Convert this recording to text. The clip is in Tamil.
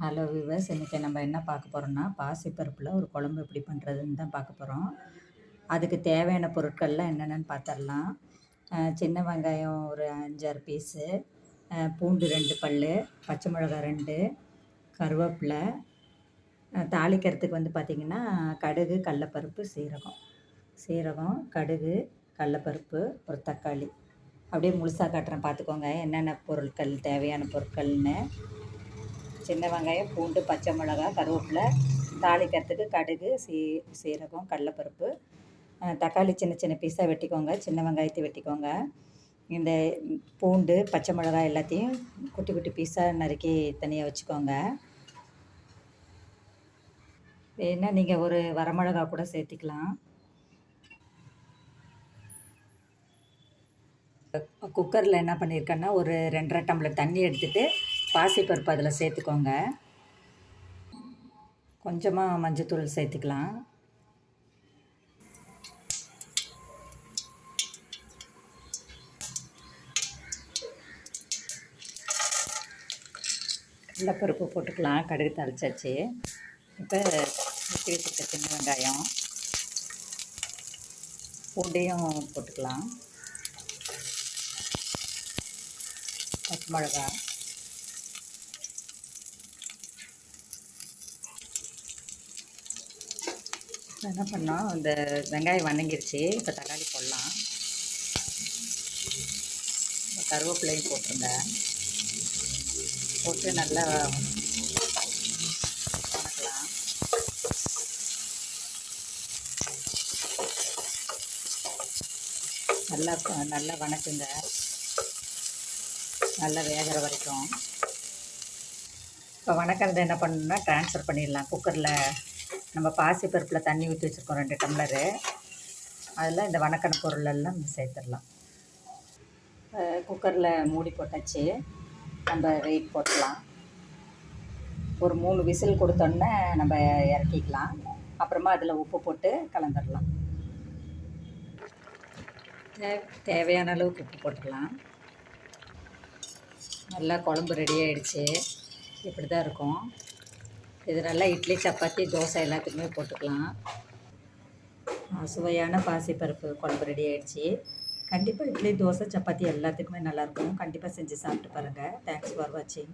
ஹலோ விவர்ஸ், இன்றைக்கி நம்ம என்ன பார்க்க போகிறோம்னா பாசிப்பருப்பில் ஒரு குழம்பு எப்படி பண்ணுறதுன்னு தான் பார்க்க போகிறோம். அதுக்கு தேவையான பொருட்கள்லாம் என்னென்னு பார்த்துடலாம். சின்ன வெங்காயம் ஒரு 5-6 பீஸு, பூண்டு 2 பல், பச்சை மிளகாய் 2, கருவேப்பிலை, தாளிக்கிறதுக்கு வந்து பார்த்திங்கன்னா கடுகு, கடலப்பருப்பு, சீரகம், கடுகு, கடலப்பருப்பு, ஒரு தக்காளி. அப்படியே முழுசாக காட்டுறேன் பார்த்துக்கோங்க என்னென்ன பொருட்கள் தேவையான பொருட்கள்னு. சின்ன வெங்காயம், பூண்டு, பச்சை மிளகாய், கருவேப்பிலை, தாளிக்கிறதுக்கு கடுகு, சீரகம், கடலப்பருப்பு, தக்காளி சின்ன சின்ன பீஸாக வெட்டிக்கோங்க, சின்ன வெங்காயத்தை வெட்டிக்கோங்க. இந்த பூண்டு, பச்சை மிளகாய் எல்லாத்தையும் குட்டி குட்டி பீஸாக நறுக்கி தனியாக வச்சுக்கோங்க. வேணா நீங்கள் ஒரு வரமிளகா கூட சேர்த்திக்கலாம். குக்கரில் என்ன பண்ணியிருக்கேன்னா ஒரு 2.5 டம்ளர் தண்ணி எடுத்துகிட்டு பாசிப்பருப்பு அதில் சேர்த்துக்கோங்க. கொஞ்சமாக மஞ்சத்தூள் சேர்த்துக்கலாம். கடலப்பருப்பு போட்டுக்கலாம். கடுகு தாளிச்சாச்சு. இப்போ வெட்டி வச்சுருக்க சின்ன வெங்காயம், பூண்டையும் போட்டுக்கலாம். பச்சை மிளகா, என்ன பண்ணோம், இந்த வெங்காயம் வதங்கிருச்சு. இப்போ தக்காளி போடலாம். கருவேப்பிலையும் போட்டுருங்க. போட்டு நல்லா வதக்கலாம். நல்லா வதக்குங்க, நல்லா வேகிற வரைக்கும். இப்போ வதக்கிறது என்ன பண்ணணும்னா ட்ரான்ஸ்ஃபர் பண்ணிடலாம். குக்கரில் நம்ம பாசிப்பருப்பில் தண்ணி ஊற்றி வச்சுருக்கோம் 2 டம்ளரு. அதில் இந்த வதக்கின பொருள் எல்லாம் சேர்த்துடலாம். குக்கரில் மூடி போட்டாச்சு. நம்ம வெயிட் போட்டுடலாம். ஒரு 3 விசில் கொடுத்தோன்னே நம்ம இறக்கிக்கலாம். அப்புறமா அதில் உப்பு போட்டு கலந்துடலாம். தேவையான அளவுக்கு உப்பு போட்டுக்கலாம். நல்லா குழம்பு ரெடி ஆகிடுச்சு. இப்படி தான் இருக்கும். இது நல்லா இட்லி, சப்பாத்தி, தோசை எல்லாத்துக்குமே போட்டுக்கலாம். சுவையான பாசிப்பருப்பு குழம்பு ரெடி ஆகிடுச்சு. கண்டிப்பாக இட்லி, தோசை, சப்பாத்தி எல்லாத்துக்குமே நல்லாயிருக்கும். கண்டிப்பாக செஞ்சு சாப்பிட்டு பாருங்கள். தேங்க்ஸ் ஃபார் வாட்சிங்.